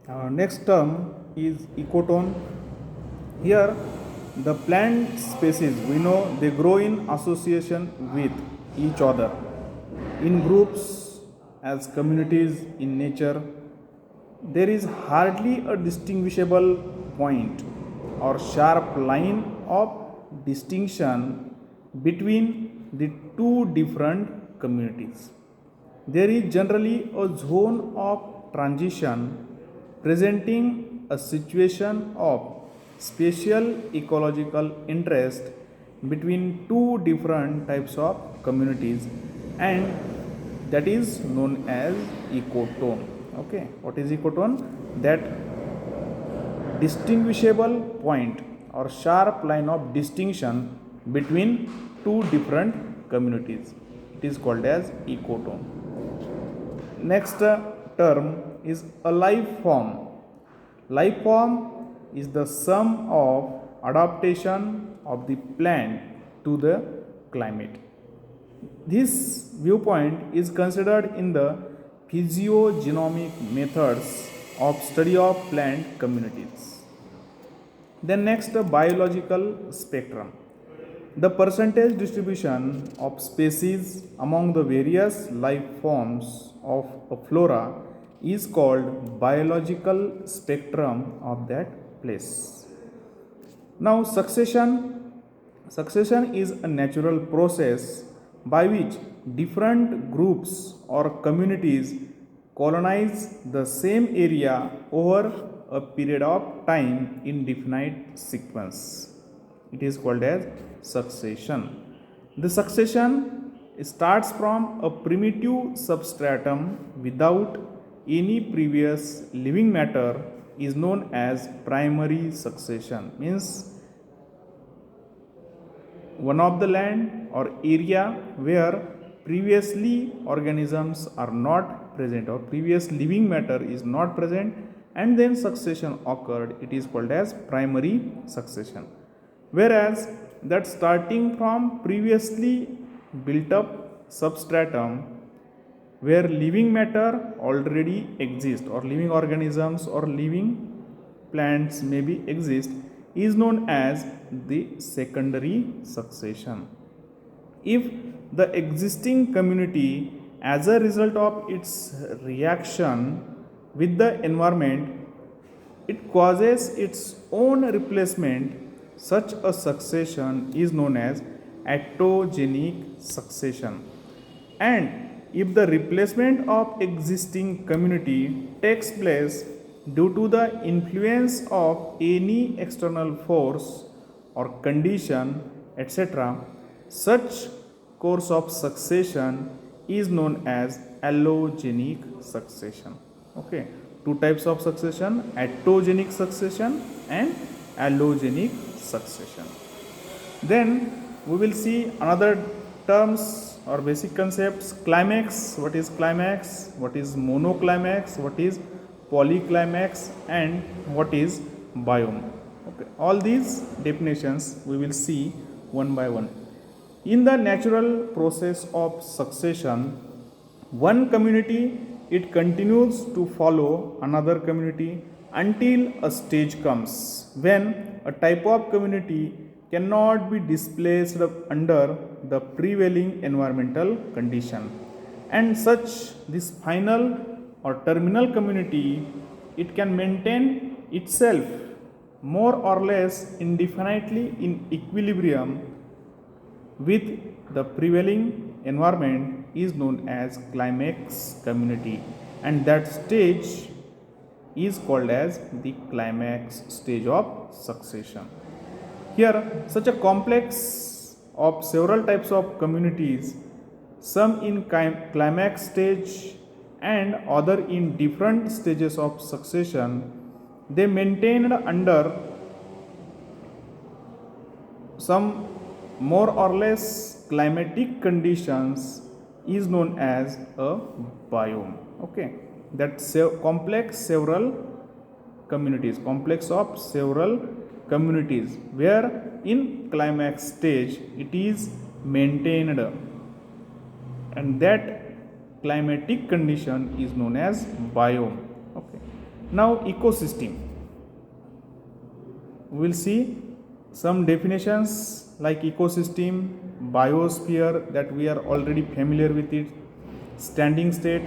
Next term is ecotone. Here, the plant species we know they grow in association with each other in groups as communities in nature. There is hardly a distinguishable point or sharp line of distinction between the two different communities. There is generally a zone of transition presenting a situation of spatial ecological interest between two different types of communities, and that is known as ecotone. Okay, what is ecotone? That distinguishable point or sharp line of distinction between two different communities. It is called as ecotone. Next term is a life form. Life form is the sum of adaptation of the plant to the climate. This viewpoint is considered in the physiogenomic methods of study of plant communities. Then next, the biological spectrum. The percentage distribution of species among the various life forms of a flora is called biological spectrum of that place. Now succession is a natural process by which different groups or communities colonize the same area over a period of time in definite sequence. It is called as succession. The succession starts from a primitive substratum without any previous living matter is known as primary succession. Means one of the land or area where previously organisms are not present or previous living matter is not present, and then succession occurred, it is called as primary succession. Whereas that starting from previously built up substratum where living matter already exists or living organisms or living plants maybe exist is known as the secondary succession. If the existing community, as a result of its reaction with the environment, it causes its own replacement, such a succession is known as autogenic succession. And if the replacement of existing community takes place due to the influence of any external force or condition, etc., such course of succession is known as allogenic succession. Okay, two types of succession: autogenic succession and allogenic succession. Then we will see another terms or basic concepts: climax. What is climax? What is monoclimax? What is polyclimax? And what is biome? Okay, all these definitions we will see one by one. In the natural process of succession, one community it continues to follow another community until a stage comes when a type of community cannot be displaced under the prevailing environmental condition, and such this final or terminal community it can maintain itself more or less indefinitely in equilibrium with the prevailing environment is known as climax community, and that stage is called as the climax stage of succession. Here, such a complex of several types of communities, some in climax stage and other in different stages of succession, they maintained under some more or less climatic conditions is known as a biome. Okay, that complex of several communities where in climax stage it is maintained, and that climatic condition is known as biome. Okay, Now ecosystem. We will see some definitions like ecosystem, biosphere that we are already familiar with it, standing state,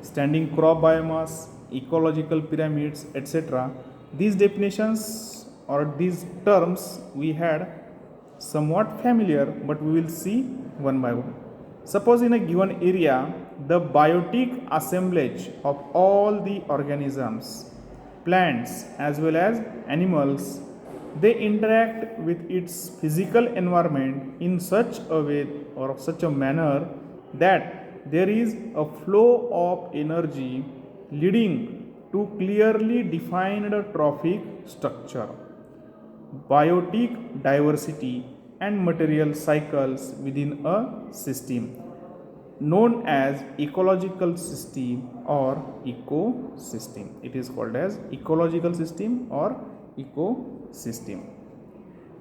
standing crop biomass, ecological pyramids, etc. These definitions or these terms we had somewhat familiar, but we will see one by one. Suppose in a given area, the biotic assemblage of all the organisms, plants as well as animals, they interact with its physical environment in such a way or such a manner that there is a flow of energy leading to clearly defined trophic structure, biotic diversity and material cycles within a system known as ecological system or ecosystem. It is called as ecological system or ecosystem.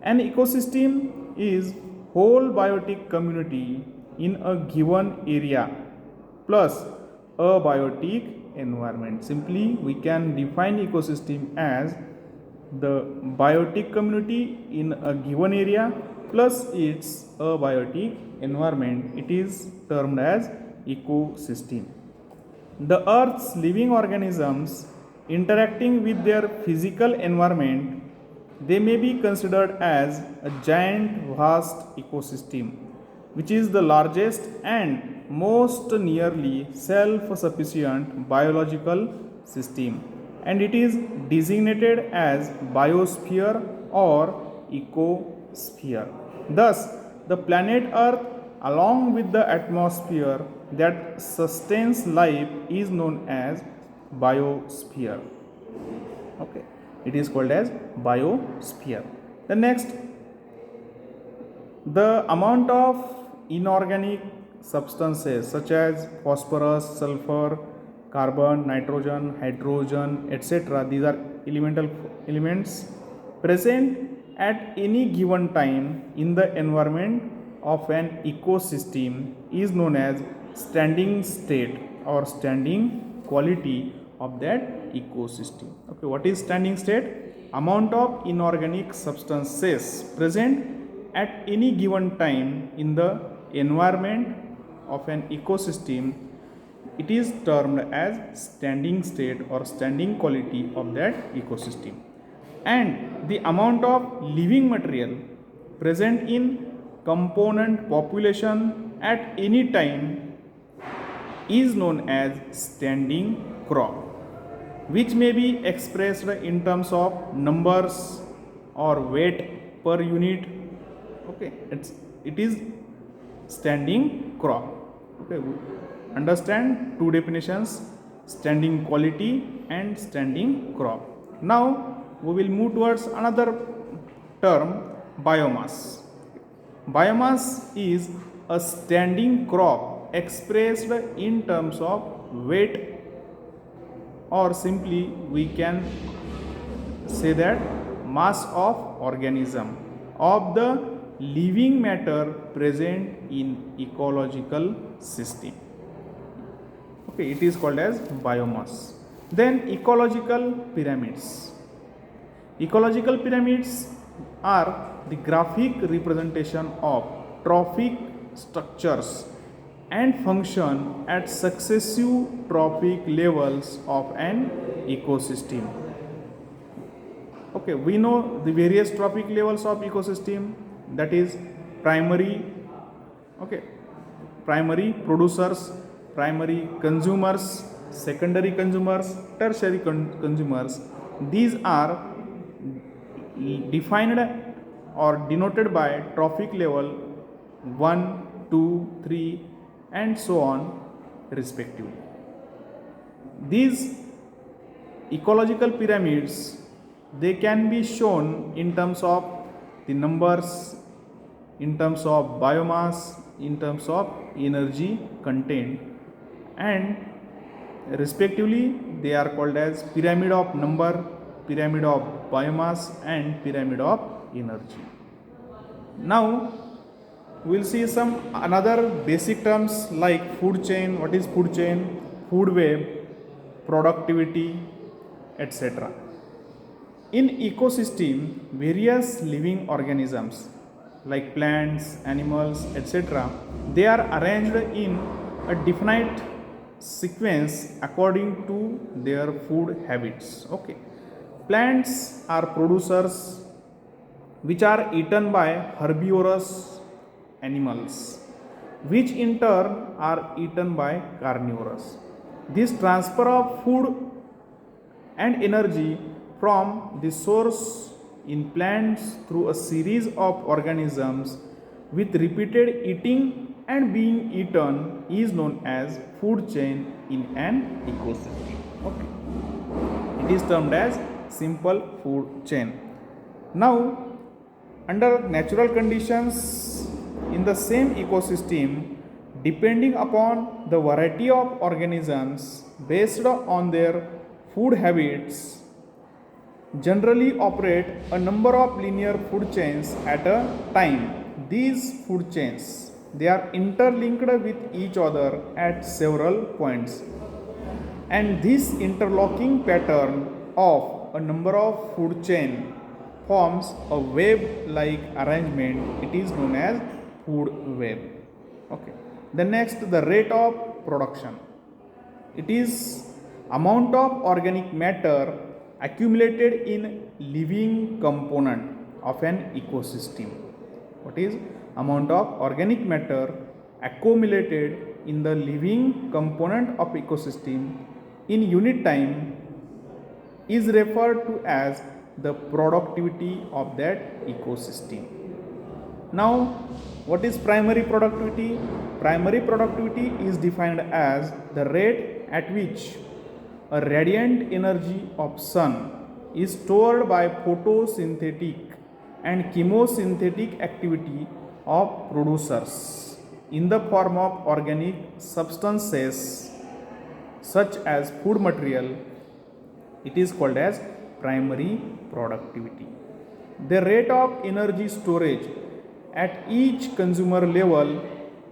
An ecosystem is whole biotic community in a given area plus a biotic environment. Simply we can define ecosystem as the biotic community in a given area plus its abiotic environment. It is termed as ecosystem. The earth's living organisms interacting with their physical environment, they may be considered as a giant vast ecosystem, which is the largest and most nearly self-sufficient biological system, and it is designated as biosphere or ecosphere. Thus, the planet Earth along with the atmosphere that sustains life is known as biosphere. Okay, it is called as biosphere. The next, the amount of inorganic substances such as phosphorus, sulfur, carbon, nitrogen, hydrogen, etc. These are elemental elements present at any given time in the environment of an ecosystem is known as standing state or standing quality of that ecosystem. Okay, what is standing state? Amount of inorganic substances present at any given time in the environment of an ecosystem, it is termed as standing state or standing quality of that ecosystem. And the amount of living material present in component population at any time is known as standing crop, which may be expressed in terms of numbers or weight per unit. Okay, it is standing crop. Okay, understand two definitions, standing quality and standing crop. Now we will move towards another term, biomass. Biomass is a standing crop expressed in terms of weight, or simply we can say that mass of organism of the living matter present in ecological system. Okay, it is called as biomass. Then ecological pyramids. Ecological pyramids are the graphic representation of trophic structures and function at successive trophic levels of an ecosystem. Okay, we know the various trophic levels of ecosystem, that is primary, okay, primary producers, primary consumers, secondary consumers, tertiary consumers. These are defined or denoted by trophic level 1, 2, 3 and so on respectively. These ecological pyramids, they can be shown in terms of the numbers, in terms of biomass, in terms of energy content, and respectively they are called as pyramid of number, pyramid of biomass and pyramid of energy. Now we will see some another basic terms like food chain. What is food chain? Food web, productivity, etc. In ecosystem, various living organisms like plants, animals, etc., they are arranged in a definite sequence according to their food habits. Okay, plants are producers which are eaten by herbivorous animals, which in turn are eaten by carnivores. This transfer of food and energy from the source in plants through a series of organisms with repeated eating and being eaten is known as food chain in an ecosystem. Okay, it is termed as simple food chain. Now, under natural conditions in the same ecosystem, depending upon the variety of organisms based on their food habits, generally operate a number of linear food chains at a time. These food chains, they are interlinked with each other at several points, and this interlocking pattern of a number of food chain forms a web like arrangement. It is known as food web. Okay, the next, the rate of production. It is amount of organic matter accumulated in living component of an ecosystem. What is amount of organic matter accumulated in the living component of ecosystem in unit time is referred to as the productivity of that ecosystem. Now, what is primary productivity? Primary productivity is defined as the rate at which a radiant energy of sun is stored by photosynthetic and chemosynthetic activity of producers in the form of organic substances such as food material. It is called as primary productivity. The rate of energy storage at each consumer level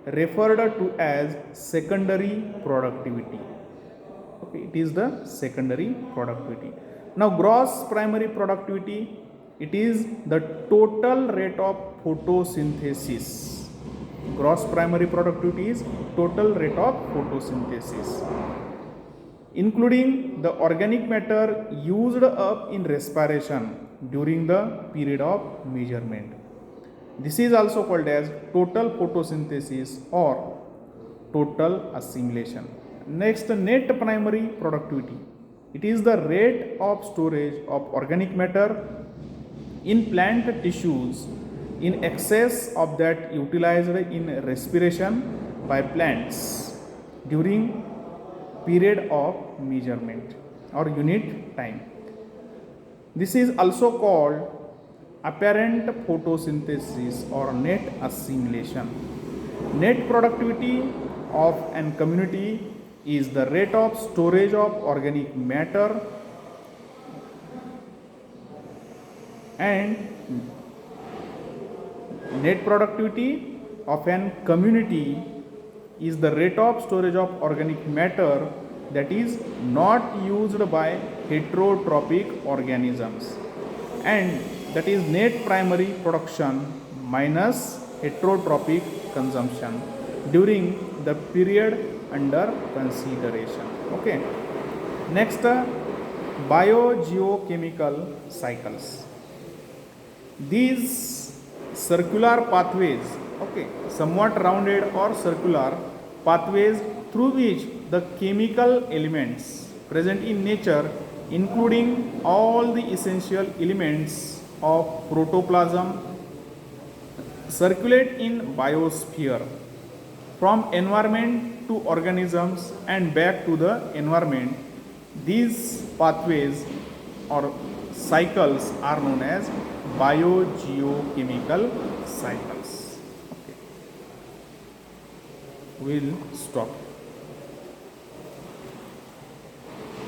referred to as secondary productivity. Okay, it is the secondary productivity. Now, gross primary productivity, it is the total rate of photosynthesis. Gross primary productivity is total rate of photosynthesis, including the organic matter used up in respiration during the period of measurement. This is also called as total photosynthesis or total assimilation. Next, net primary productivity. It is the rate of storage of organic matter in plant tissues in excess of that utilized in respiration by plants during period of measurement or unit time. This is also called apparent photosynthesis or net assimilation. Net productivity of an community is the rate of storage of organic matter and net productivity of an community is the rate of storage of organic matter that is not used by heterotrophic organisms, and that is net primary production minus heterotrophic consumption during the period under consideration. Okay. Next, biogeochemical cycles. These circular pathways, okay, somewhat rounded or circular pathways through which the chemical elements present in nature, including all the essential elements of protoplasm, circulate in biosphere from environment to organisms and back to the environment. These pathways or cycles are known as biogeochemical cycles. Okay. We'll stop.